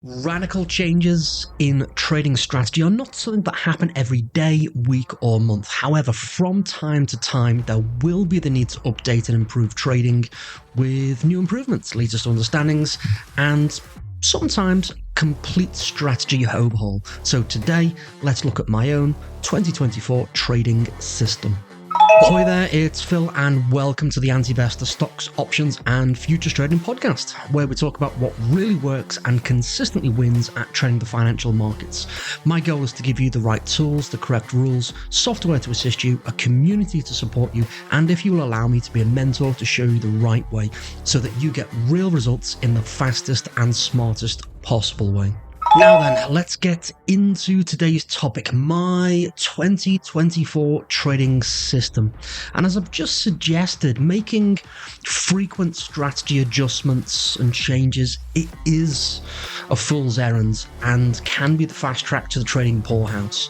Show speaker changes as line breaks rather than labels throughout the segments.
Radical changes in trading strategy are not something that happen every day, week, or month. However, from time to time, there will be the need to update and improve trading with new improvements, latest understandings, and sometimes complete strategy overhaul. So today, let's look at my own 2024 trading system. Ahoy there, it's Phil and welcome to the Anti-Investor Stocks, Options and Futures Trading Podcast, where we talk about what really works and consistently wins at trading the financial markets. My goal is to give you the right tools, the correct rules, software to assist you, a community to support you, and if you will allow me to be a mentor to show you the right way so that you get real results in the fastest and smartest possible way. Now then, let's get into today's topic, my 2024 trading system. And as I've just suggested, making frequent strategy adjustments and changes, it is a fool's errand and can be the fast track to the trading poorhouse.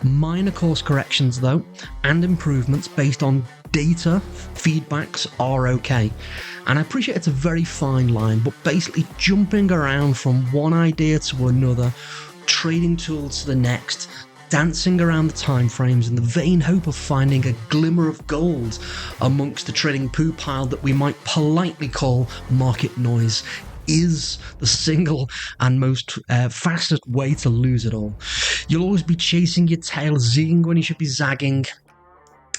Minor course corrections though, and improvements based on data feedbacks are okay. And I appreciate it's a very fine line, but basically jumping around from one idea to another, trading tools to the next, dancing around the timeframes in the vain hope of finding a glimmer of gold amongst the trading poo pile that we might politely call market noise is the single and most fastest way to lose it all. You'll always be chasing your tail, zigging when you should be zagging,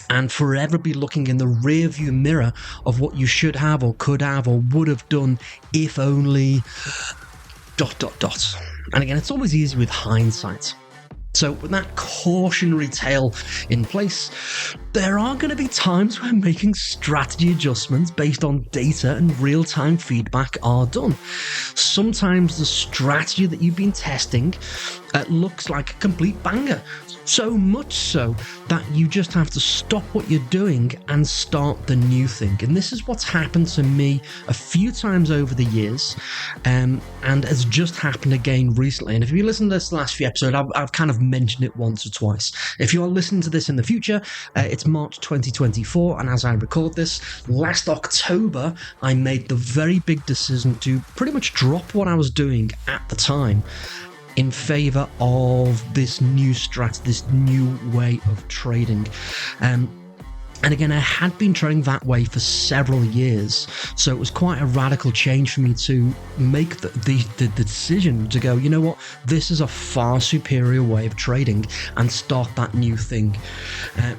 and forever be looking in the rear view mirror of what you should have or could have or would have done if only ... And again, it's always easy with hindsight. So with that cautionary tale in place, there are going to be times when making strategy adjustments based on data and real-time feedback are done. Sometimes the strategy that you've been testing looks like a complete banger. So much so that you just have to stop what you're doing and start the new thing. And this is what's happened to me a few times over the years, and has just happened again recently. And if you listen to this last few episodes, I've kind of mentioned it once or twice. If you're listening to this in the future, it's March 2024, and as I record this, last October, I made the very big decision to pretty much drop what I was doing at the time in favor of this new strat, this new way of trading. And again, I had been trading that way for several years, so it was quite a radical change for me to make the decision to go, you know what, this is a far superior way of trading and start that new thing.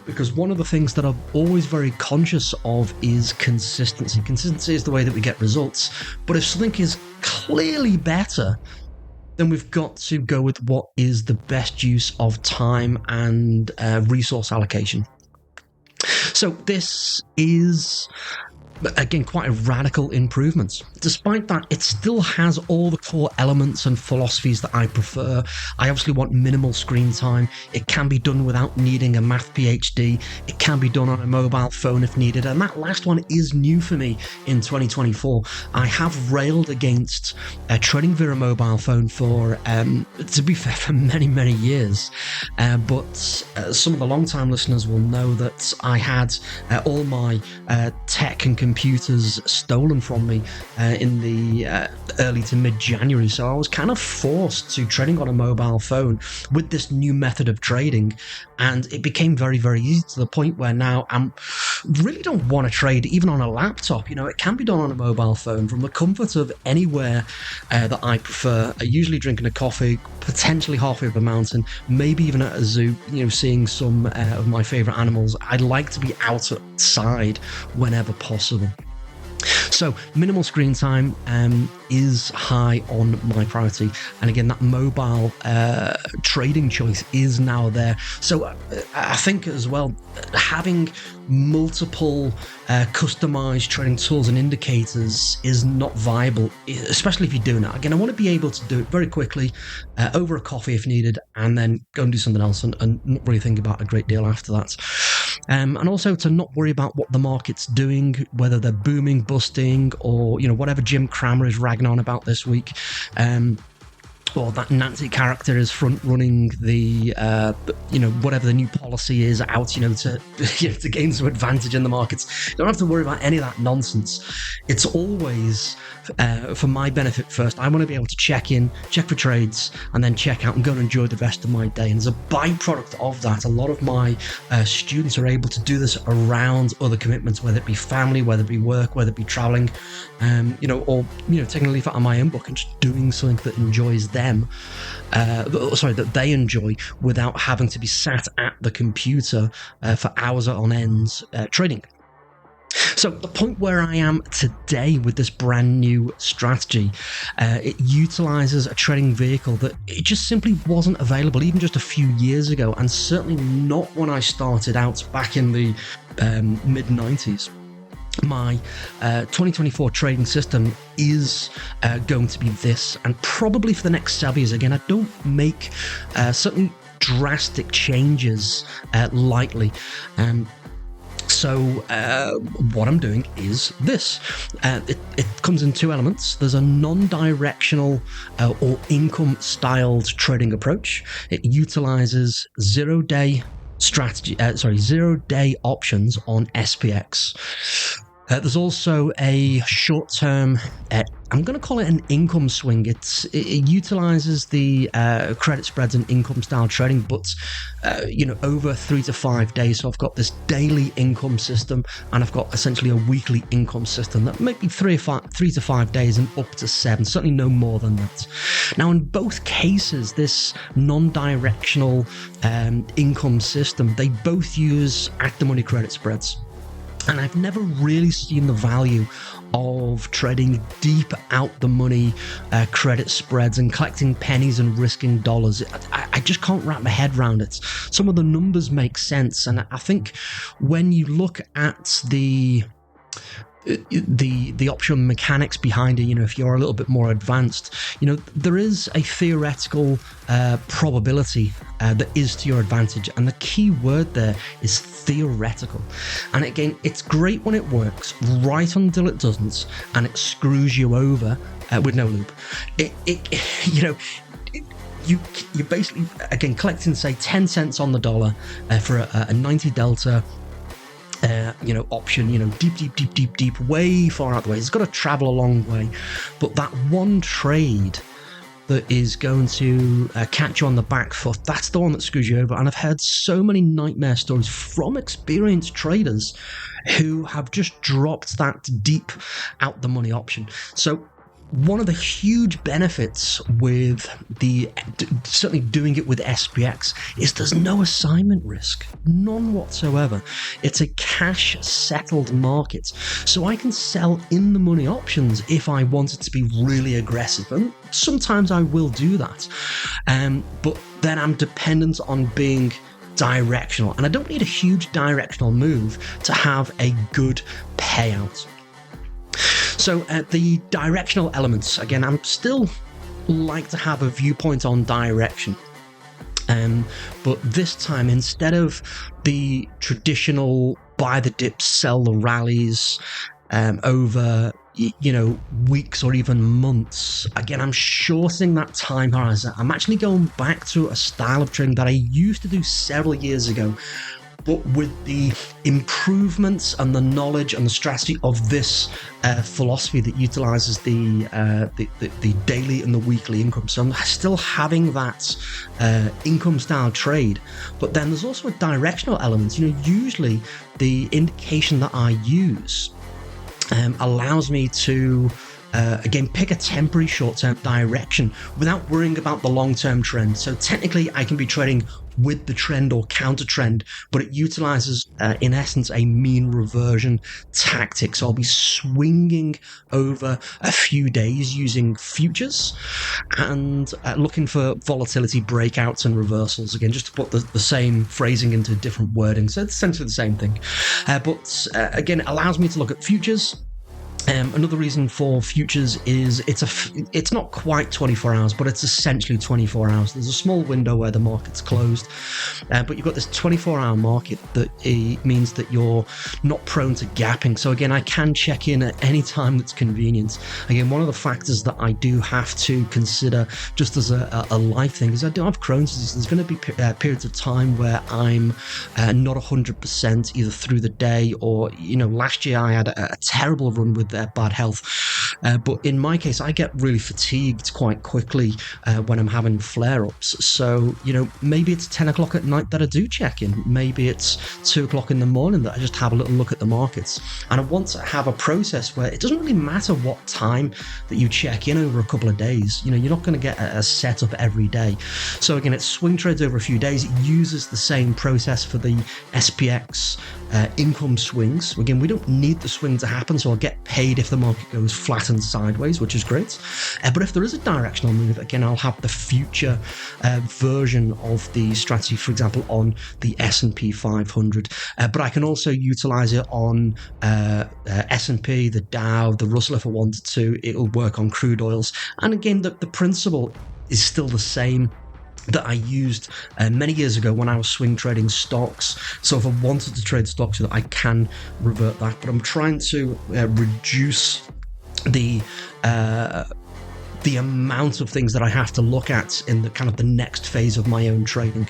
Because one of the things that I'm always very conscious of is consistency. Consistency is the way that we get results, but if something is clearly better, then we've got to go with what is the best use of time and resource allocation. So this is, again, quite a radical improvement. Despite that, it still has all the core elements and philosophies that I prefer. I obviously want minimal screen time. It can be done without needing a math PhD. It can be done on a mobile phone if needed. And that last one is new for me in 2024. I have railed against trading via a mobile phone for, to be fair, for many, many years. But some of the long-time listeners will know that I had all my tech and computers stolen from me in the early to mid-January, so I was kind of forced to trading on a mobile phone with this new method of trading, and it became very, very easy to the point where now I really don't want to trade even on a laptop. You know, it can be done on a mobile phone from the comfort of anywhere that I prefer. Usually drinking a coffee, potentially halfway up a mountain, maybe even at a zoo, you know, seeing some of my favorite animals. I'd like to be outside whenever possible. So minimal screen time is high on my priority, and again, that mobile trading choice is now there. So I think as well, having multiple customized trading tools and indicators is not viable, especially if you're doing that. Again, I want to be able to do it very quickly over a coffee if needed, and then go and do something else and not really think about a great deal after that. And also to not worry about what the market's doing, whether they're booming, busting, or, you know, whatever Jim Cramer is ragging on about this week. or that Nancy character is front running the whatever the new policy is out, to gain some advantage in the markets. You don't have to worry about any of that nonsense. It's always for my benefit first. I want to be able to check in, check for trades, and then check out and go and enjoy the rest of my day. And as a byproduct of that, a lot of my students are able to do this around other commitments, whether it be family, whether it be work, whether it be traveling, or taking a leaf out of my own book and just doing something that enjoys them, that they enjoy, without having to be sat at the computer for hours on end trading. So the point where I am today with this brand new strategy, it utilizes a trading vehicle that it just simply wasn't available even just a few years ago, and certainly not when I started out back in the mid-90s. My 2024 trading system is going to be this, and probably for the next several years. Again, I don't make certain drastic changes lightly. So what I'm doing is this. It comes in two elements. There's a non-directional or income-styled trading approach. It utilizes zero-day options on SPX. There's also a short-term, I'm going to call it an income swing. It utilizes the credit spreads and income-style trading, but over 3 to 5 days. So I've got this daily income system, and I've got essentially a weekly income system that might be 3 to 5 days and up to 7. Certainly no more than that. Now, in both cases, this non-directional income system, they both use at-the-money credit spreads. And I've never really seen the value of trading deep out the money credit spreads and collecting pennies and risking dollars. I just can't wrap my head around it. Some of the numbers make sense, and I think when you look at the option mechanics behind it, if you're a little bit more advanced, there is a theoretical probability that is to your advantage, and the key word there is theoretical. And again, it's great when it works, right until it doesn't, and it screws you over with no loop. You basically, again, collecting say 10 cents on the dollar for a 90 delta option, deep, way far out the way. It's got to travel a long way. But that one trade that is going to catch you on the back foot, that's the one that screws you over. And I've heard so many nightmare stories from experienced traders who have just dropped that deep out the money option. So one of the huge benefits with certainly doing it with SPX is there's no assignment risk, none whatsoever. It's a cash settled market, so I can sell in the money options if I wanted to be really aggressive, and sometimes I will do that. But then I'm dependent on being directional, and I don't need a huge directional move to have a good payout. So the directional elements, again, I'm still like to have a viewpoint on direction. But this time, instead of the traditional buy the dips, sell the rallies over weeks or even months, again, I'm shortening that time horizon. I'm actually going back to a style of trading that I used to do several years ago, but with the improvements and the knowledge and the strategy of this philosophy that utilizes the daily and the weekly income. So I'm still having that income style trade, but then there's also a directional element. Usually the indication that I use allows me to again, pick a temporary short-term direction without worrying about the long-term trend. So technically I can be trading with the trend or counter trend, but it utilizes in essence a mean reversion tactic. So I'll be swinging over a few days using futures and looking for volatility breakouts and reversals, again, just to put the same phrasing into different wording. So it's essentially the same thing, but again, it allows me to look at futures Another reason for futures is it's not quite 24 hours, but it's essentially 24 hours. There's a small window where the market's closed, but you've got this 24-hour market that means that you're not prone to gapping. So again, I can check in at any time that's convenient. Again, one of the factors that I do have to consider just as a life thing is I do have Crohn's disease. There's going to be periods of time where I'm not 100% either through the day or, last year I had a terrible run with bad health. But in my case, I get really fatigued quite quickly when I'm having flare-ups. So, maybe it's 10 o'clock at night that I do check in. Maybe it's 2 o'clock in the morning that I just have a little look at the markets. And I want to have a process where it doesn't really matter what time that you check in over a couple of days. You're not going to get a setup every day. So again, it's swing trades over a few days. It uses the same process for the SPX income swings. Again, we don't need the swing to happen, so I'll get paid if the market goes flat and sideways, which is great. But if there is a directional move, again, I'll have the future version of the strategy, for example, on the S&P 500. But I can also utilize it on S&P, the Dow, the Russell if I wanted to. It'll work on crude oils. And again, the principle is still the same that I used many years ago when I was swing trading stocks. So if I wanted to trade stocks, I can revert that. But I'm trying to reduce the amount of things that I have to look at in the kind of the next phase of my own trading.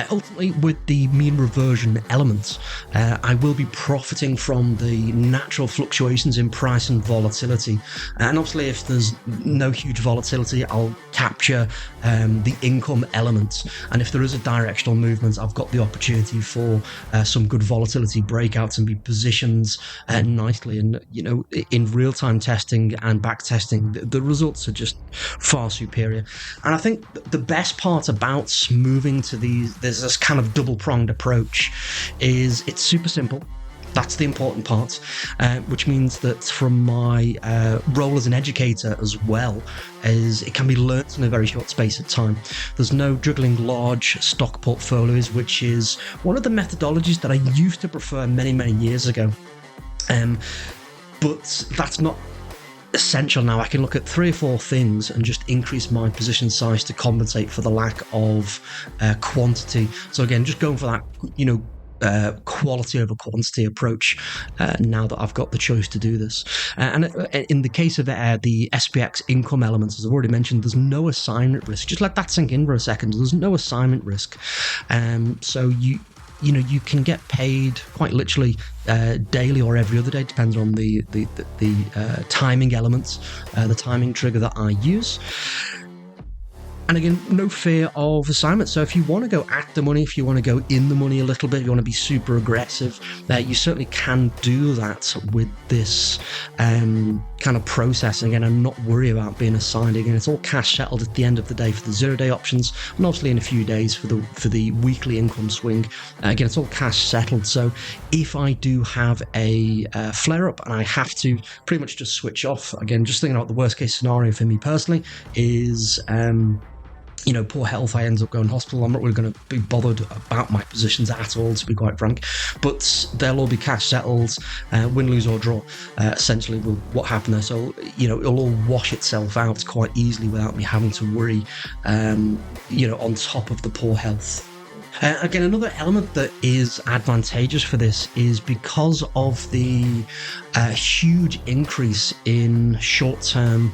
Ultimately, with the mean reversion element, I will be profiting from the natural fluctuations in price and volatility. And obviously, if there's no huge volatility, I'll capture the income element. And if there is a directional movement, I've got the opportunity for some good volatility breakouts and be positioned nicely. And, in real-time testing and back testing, the results are just far superior. And I think the best part about moving to there's this kind of double-pronged approach is it's super simple. That's the important part, which means that from my role as an educator as well, is it can be learnt in a very short space of time. There's no juggling large stock portfolios, which is one of the methodologies that I used to prefer many, many years ago. But that's not essential now. I can look at 3 or 4 things and just increase my position size to compensate for the lack of quantity. So again, just going for that, quality over quantity approach now that I've got the choice to do this. And in the case of the SPX income elements, as I've already mentioned, there's no assignment risk. Just let that sink in for a second. There's no assignment risk. So you can get paid quite literally daily or every other day, depends on the timing elements, the timing trigger that I use. And again, no fear of assignment. So if you want to go at the money, if you want to go in the money a little bit, if you want to be super aggressive, you certainly can do that with this kind of process. Again, I'm not worried about being assigned. Again, it's all cash settled at the end of the day for the 0-day options, and obviously in a few days for the weekly income swing. Again, it's all cash settled. So if I do have a flare up and I have to pretty much just switch off, again, just thinking about the worst case scenario for me personally is poor health, I end up going to hospital. I'm not really going to be bothered about my positions at all, to be quite frank, but they'll all be cash settled, win, lose or draw, essentially with what happened there. So, it'll all wash itself out quite easily without me having to worry, on top of the poor health. Again, another element that is advantageous for this is because of the huge increase in short-term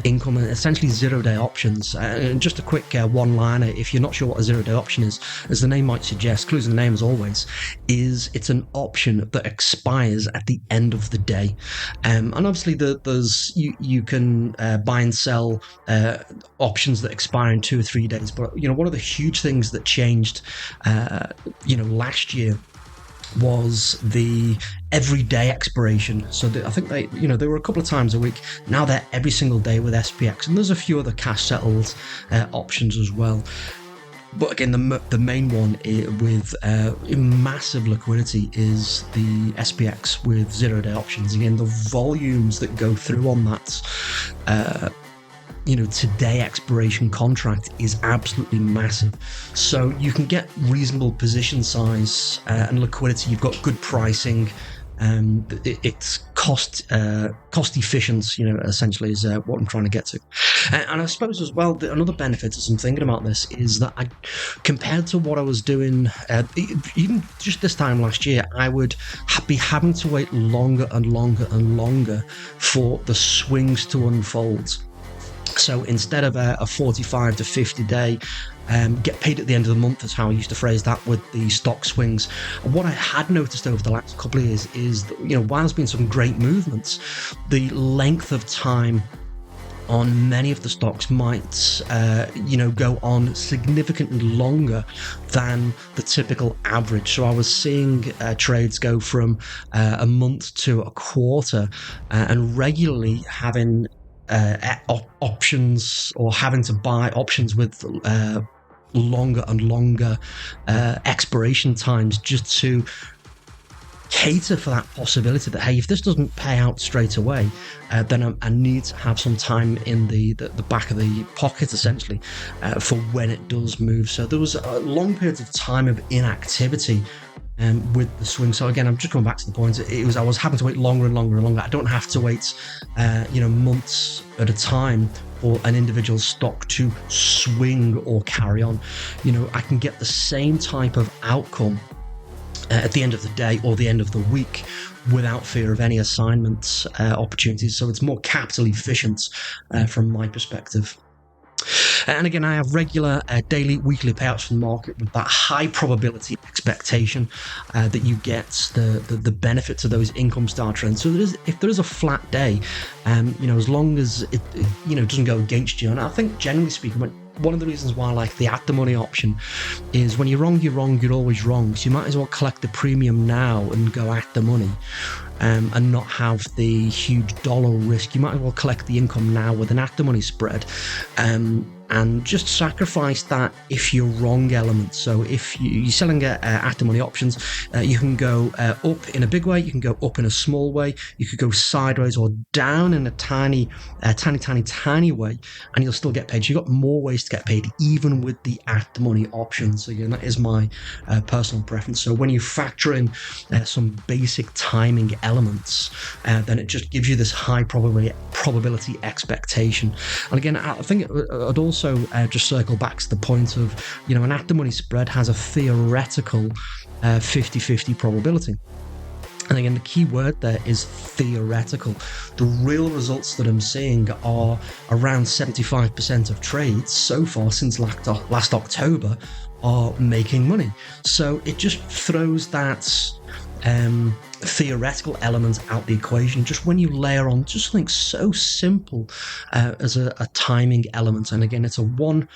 income and essentially 0-day options. And just a quick one-liner, if you're not sure what a 0-day option is, as the name might suggest, clues in the name as always, is it's an option that expires at the end of the day. And obviously there's you can buy and sell options that expire in 2 or 3 days. But one of the huge things that changed last year was the everyday expiration. So I think they were a couple of times a week. Now they're every single day with SPX, and there's a few other cash settled options as well. But again, the main one with massive liquidity is the SPX with 0-day options. Again, the volumes that go through on that today expiration contract is absolutely massive. So you can get reasonable position size and liquidity. You've got good pricing. It's cost efficient, essentially is what I'm trying to get to. And I suppose as well, another benefit as I'm thinking about this is that compared to what I was doing, even just this time last year, I would be having to wait longer and longer and longer for the swings to unfold. So instead of a 45 to 50 day, get paid at the end of the month, is how I used to phrase that with the stock swings. What I had noticed over the last couple of years is that, while there's been some great movements, the length of time on many of the stocks might, go on significantly longer than the typical average. So I was seeing trades go from a month to a quarter, and regularly having options, or having to buy options with longer and longer expiration times, just to cater for that possibility that, hey, if this doesn't pay out straight away, then I need to have some time in the back of the pocket, essentially, for when it does move. So there was long periods of time of inactivity with the swing. So again, I'm just going back to the point. I was having to wait longer and longer and longer. I don't have to wait, months at a time for an individual stock to swing or carry on. I can get the same type of outcome at the end of the day or the end of the week without fear of any assignments opportunities. So it's more capital efficient from my perspective. And again, I have regular daily, weekly payouts from the market with that high probability expectation that you get the benefits of those income star trends. So if there is a flat day, as long as it doesn't go against you. And I think generally speaking, one of the reasons why I like the at the money option is when you're wrong, you're always wrong. So you might as well collect the premium now and go at the money. And not have the huge dollar risk. You might as well collect the income now with an at-the-money spread, and just sacrifice that if you're wrong element. So if you're selling at-the-money options, you can go up in a big way, you can go up in a small way, you could go sideways or down in a tiny way, and you'll still get paid. So you've got more ways to get paid, even with the at-the-money option. So again, that is my personal preference. So when you factor in some basic timing elements, then it just gives you this high probability expectation. And again, I think I'd also just circle back to the point of, an at-the-money spread has a theoretical 50-50 probability. And again, the key word there is theoretical. The real results that I'm seeing are around 75% of trades so far since last October are making money. So it just throws that theoretical element out the equation, just when you layer on just something so simple as a timing element. And again, it's a one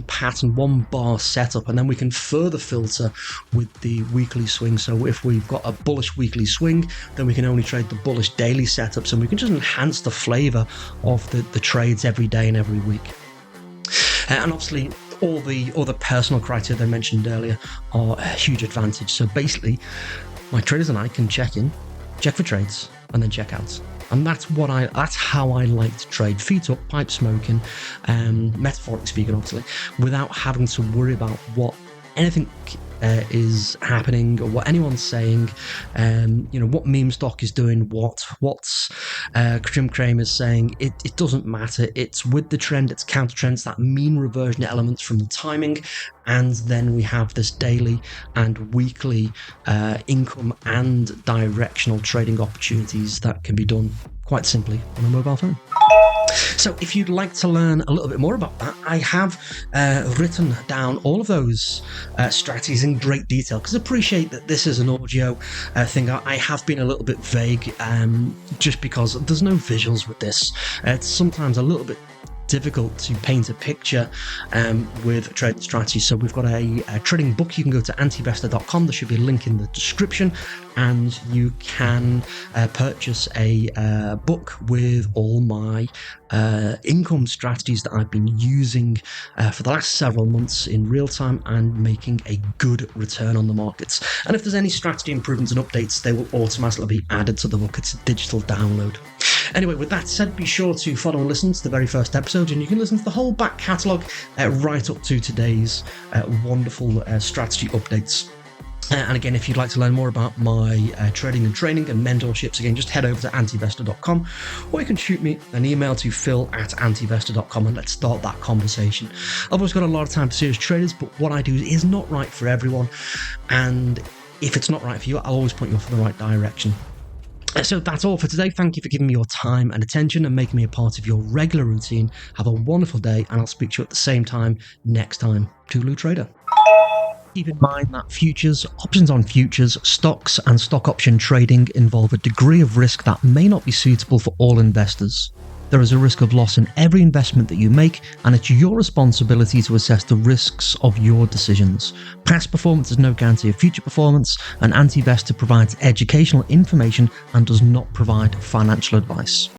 pattern, one bar setup, and then we can further filter with the weekly swing. So if we've got a bullish weekly swing, then we can only trade the bullish daily setups, and we can just enhance the flavor of the trades every day and every week. And obviously, all the personal criteria I mentioned earlier are a huge advantage. So basically, my traders and I can check for trades, and then check out. And that's how I like to trade. Feet up, pipe smoking, metaphorically speaking, obviously, without having to worry about what anything is happening or what anyone's saying, what meme stock is doing, what's Jim Cramer is saying. It doesn't matter. It's with the trend, it's counter trends, that mean reversion elements from the timing, and then we have this daily and weekly income and directional trading opportunities that can be done quite simply on a mobile phone. So if you'd like to learn a little bit more about that, I have written down all of those strategies in great detail, because I appreciate that this is an audio thing. I have been a little bit vague just because there's no visuals with this. It's sometimes a little bit difficult to paint a picture with trading strategy. So we've got a trading book. You can go to antivestor.com. There should be a link in the description, and you can purchase a book with all my income strategies that I've been using for the last several months in real time and making a good return on the markets. And if there's any strategy improvements and updates, they will automatically be added to the book. It's a digital download. Anyway, with that said, be sure to follow and listen to the very first episode, and you can listen to the whole back catalogue right up to today's wonderful strategy updates. And again, if you'd like to learn more about my trading and training and mentorships, again, just head over to antivestor.com, or you can shoot me an email to phil@antivestor.com and let's start that conversation. I've always got a lot of time for serious traders, but what I do is not right for everyone. And if it's not right for you, I'll always point you off in the right direction. So that's all for today. Thank you for giving me your time and attention and making me a part of your regular routine. Have a wonderful day, and I'll speak to you at the same time next time. Toodaloo Trader. Keep in mind that futures, options on futures, stocks and stock option trading involve a degree of risk that may not be suitable for all investors. There is a risk of loss in every investment that you make, and it's your responsibility to assess the risks of your decisions. Past performance is no guarantee of future performance, and Antivestor provides educational information and does not provide financial advice.